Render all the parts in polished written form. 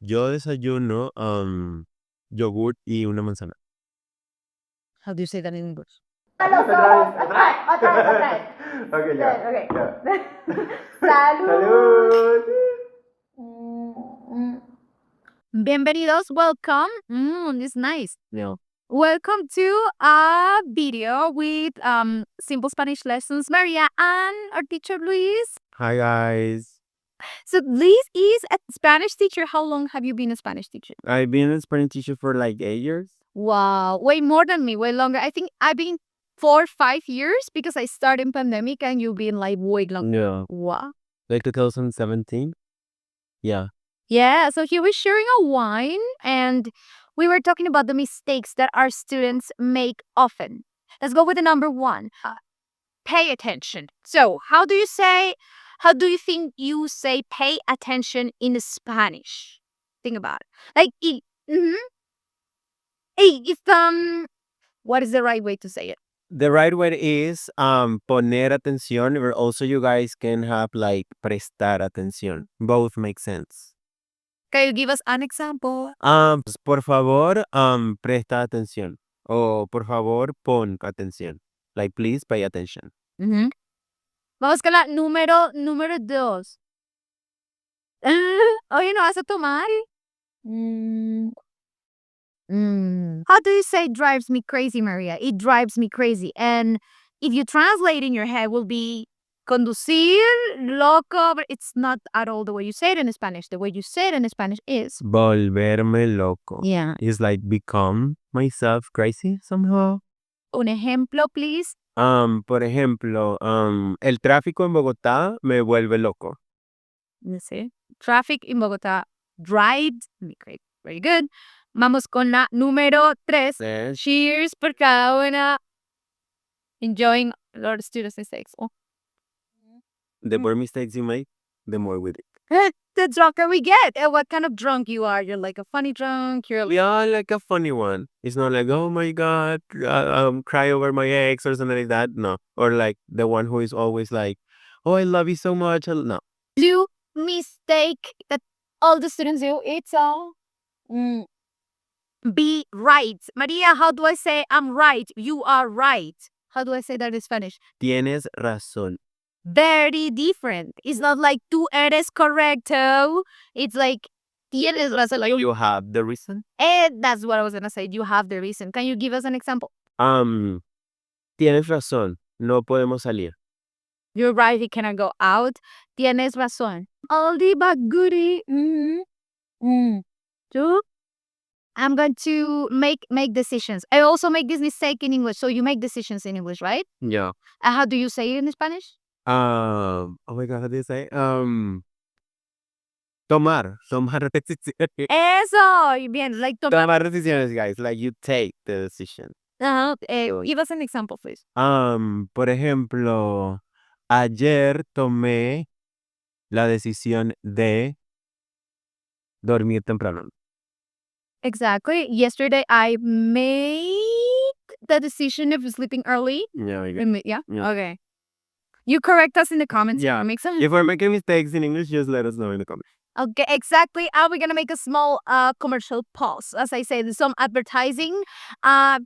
Yo desayuno yogurt y una manzana. How do you say that in English? A los ojos. Otra vez. Ok, ya. Okay. Ya. Salud. Salud. Bienvenidos, welcome. It's nice. Yeah. Welcome to a video with simple Spanish lessons, Maria and our teacher Luis. Hi guys. So Luis is a Spanish teacher. How long have you been a Spanish teacher? I've been a Spanish teacher for like 8 years. Wow, way more than me, way longer. I think I've been 4 or 5 years because I started in pandemic and you've been like way longer. Yeah. Wow. Like 2017. Yeah. Yeah, so he was sharing a wine and we were talking about the mistakes that our students make often. Let's go with the number 1. Pay attention. So, how do you think you say pay attention in Spanish? Think about it. Like, if what is the right way to say it? The right word is poner atención, or also you guys can have like prestar atención. Both make sense. Can you give us an example? Pues, por favor, presta atención. O por favor, pon atención. Like please pay attention. Vamos con la número 2. Oye, ¿no vas a tomar? How do you say drives me crazy, Maria? It drives me crazy. And if you translate in your head, will be conducir, loco, but it's not at all the way you say it in Spanish. The way you say it in Spanish is Volverme loco. Yeah. It's like become myself crazy somehow. Un ejemplo, please. Por ejemplo, el tráfico en Bogotá me vuelve loco. Let's see. Traffic in Bogotá drives me crazy. Very good. Vamos con la número 3. Yes. Cheers por cada una. Enjoying a lot of students' mistakes. Oh. The more mistakes you make, the more with it. The drunker we get. And what kind of drunk you are? You're like a funny drunk. You're We are like a funny one. It's not like, oh my God, cry over my ex or something like that. No. Or like the one who is always like, oh, I love you so much. No. do mistake that all the students do. It's all be right. Maria, how do I say I'm right? You are right. How do I say that in Spanish? Tienes razón. Very different. It's not like tú eres correcto. It's like tienes razón. Like, You have the reason. that's what I was gonna say. You have the reason. Can you give us an example? Tienes razón. No podemos salir. You're right. He cannot go out. Tienes razón. Oldie but goodie. Two. I'm going to make decisions. I also make this mistake in English. So you make decisions in English, right? Yeah. And how do you say it in Spanish? Oh my God, how do you say? Tomar decisiones. Eso. Bien. Like Tomar decisiones, guys. Like you take the decision. give us an example, please. Por ejemplo, ayer tomé la decisión de dormir temprano. Exactly. Yesterday, I made the decision of sleeping early. Yeah. Yeah? Yeah. Okay. You correct us in the comments. Yeah. Make sense? If we're making mistakes in English, just let us know in the comments. Okay, exactly. And we're gonna make a small commercial pause. As I say, there's some advertising.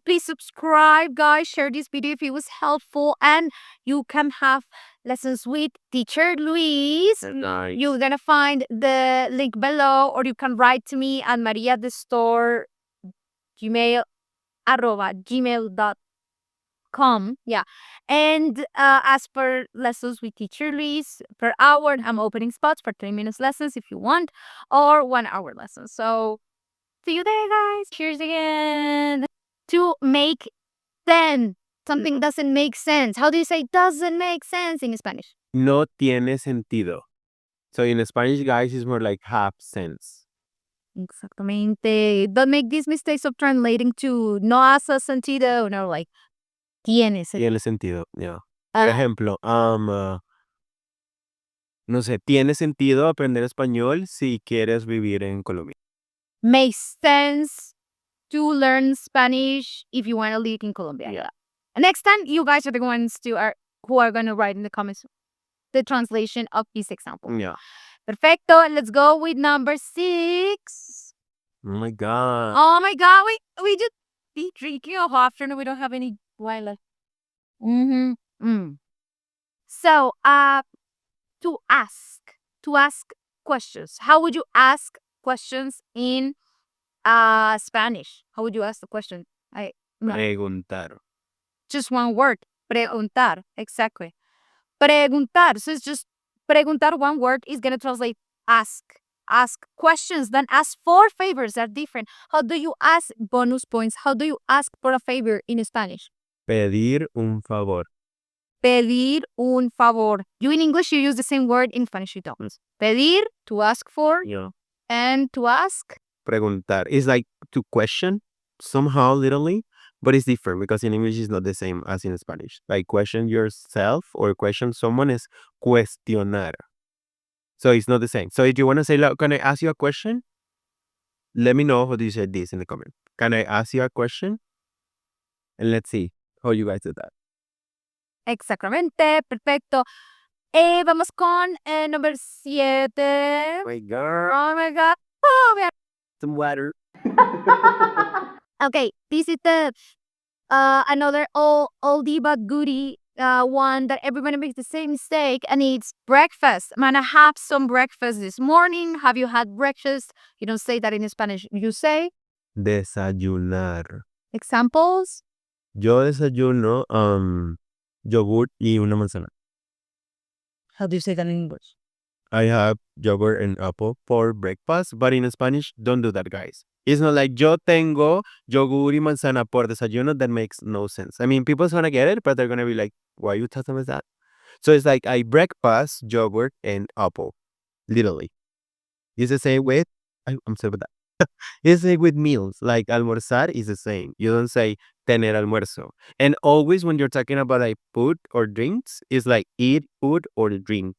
Please subscribe, guys. Share this video if it was helpful, and you can have lessons with teacher Luis. Nice. You're gonna find the link below, or you can write to me at mariadestore gmail.com. Yeah. And as per lessons with teacher Luis per hour, I'm opening spots for 3 minutes lessons if you want, or 1 hour lessons. So see you there, guys. Cheers again. To make sense. Something doesn't make sense. How do you say doesn't make sense in Spanish? No tiene sentido. So in Spanish, guys, it's more like have sense. Exactamente. Don't make these mistakes of translating to no hace sentido. No, like tiene sentido. Tiene sentido, yeah. Por ejemplo, no sé, tiene sentido aprender español si quieres vivir en Colombia. Makes sense to learn Spanish if you want to live in Colombia. Yeah. Next time, you guys are the ones who are going to write in the comments the translation of this example. Yeah. Perfecto. Let's go with number 6. Oh my god. Oh my god, we just be drinking all afternoon. We don't have any wine left. Mm-hmm. Mm. So, to ask questions. How would you ask questions in Spanish? How would you ask the question? Preguntar. Just one word. Preguntar. Exactly. Preguntar. So it's just preguntar, one word is gonna translate ask. Ask questions, then ask for favors are different. How do you ask bonus points? How do you ask for a favor in Spanish? Pedir un favor. Pedir un favor. You in English you use the same word, in Spanish you don't. Pedir, to ask for, Yeah. and to ask. Preguntar. It's like to question somehow literally, but it's different because in English it's not the same as in Spanish. Like question yourself or question someone is cuestionar. So it's not the same. So if you want to say, like, can I ask you a question? Let me know how do you say this in the comment. Can I ask you a question? And let's see how you guys do that. Exactamente, perfecto. Vamos con number 7. My girl. Oh my god. Oh, we are... Some water. Okay, this is the another oldie but goodie one that everybody makes the same mistake, and it's breakfast. I'm gonna have some breakfast this morning. Have you had breakfast? You don't say that in Spanish. You say Desayunar. examples. Yo desayuno yogurt y una manzana. How do you say that in English? I have yogurt and apple for breakfast, but in Spanish, don't do that, guys. It's not like yo tengo yogur y manzana por desayuno. That makes no sense. I mean, people's gonna get it, but they're gonna be like, why you talking about that? So it's like I breakfast, yogurt, and apple. Literally. It's the same with, I'm sorry about that. It's the same with meals. Like almorzar is the same. You don't say tener almuerzo. And always when you're talking about like food or drinks, it's like eat food or drink.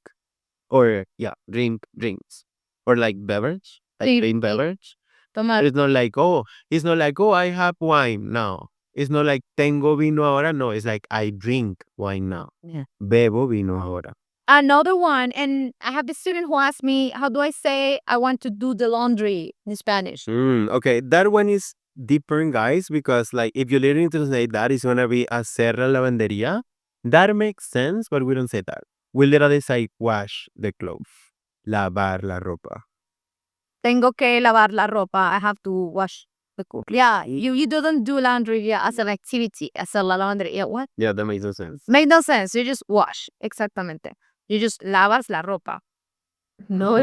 Or yeah, drink drinks. Or like beverage. Like Sí, drink beverage. tomar. It's not like, oh, I have wine now. It's not like tengo vino ahora. No, it's like I drink wine now. Yeah. Bebo vino ahora. Another one, and I have the student who asked me, how do I say I want to do the laundry in Spanish? Okay, that one is different, guys, because like if you literally translate that, it's gonna be hacer la lavandería. That makes sense, but we don't say that. We literally say wash the clothes, lavar la ropa. Tengo que lavar la ropa. I have to wash the clothes. Yeah, you don't do laundry, yeah, as an activity, as a laundry. Yeah, what? Yeah, that makes no sense. Make no sense. You just wash. Exactamente. You just lavas la ropa. No.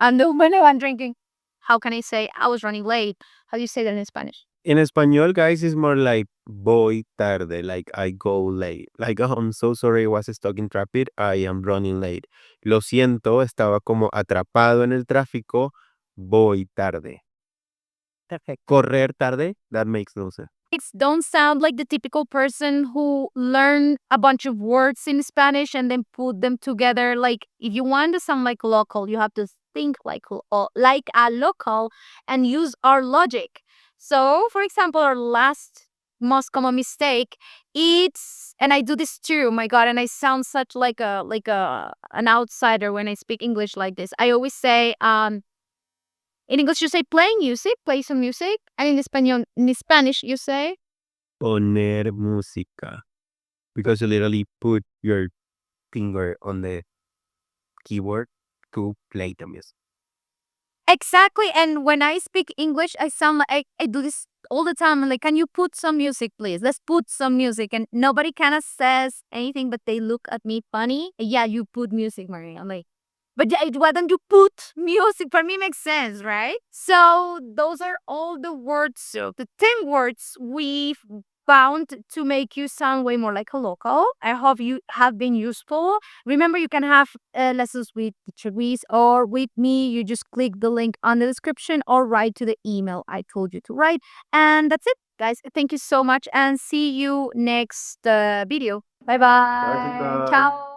And then when I'm drinking, how can I say I was running late? How do you say that in Spanish? In Espanol, guys, it's more like voy tarde, like I go late. Like, oh, I'm so sorry, I was stuck in traffic, I am running late. Lo siento, estaba como atrapado en el tráfico, voy tarde. Perfect. Correr tarde, that makes no sense. It don't sound like the typical person who learn a bunch of words in Spanish and then put them together. Like if you want to sound like local, you have to think like a local and use our logic. So, for example, our last most common mistake, it's, and I do this too. Oh my God, and I sound such like a an outsider when I speak English like this. I always say in English, you say play music, play some music. And in Spanish, you say Poner música. Because you literally put your finger on the keyboard to play the music. exactly. And when I speak English, I sound like I do this all the time. I'm like, can you put some music, please? Let's put some music. And nobody kind of says anything, but they look at me funny. Yeah, you put music, Maria. I'm like, but why don't you put music? For me, makes sense, right? So those are all the words. So the 10 words we've found to make you sound way more like a local. I hope you have been useful. Remember, you can have lessons with Teacher Luis or with me. You just click the link on the description or write to the email I told you to write. And that's it, guys. Thank you so much and see you next video. Bye bye. Ciao.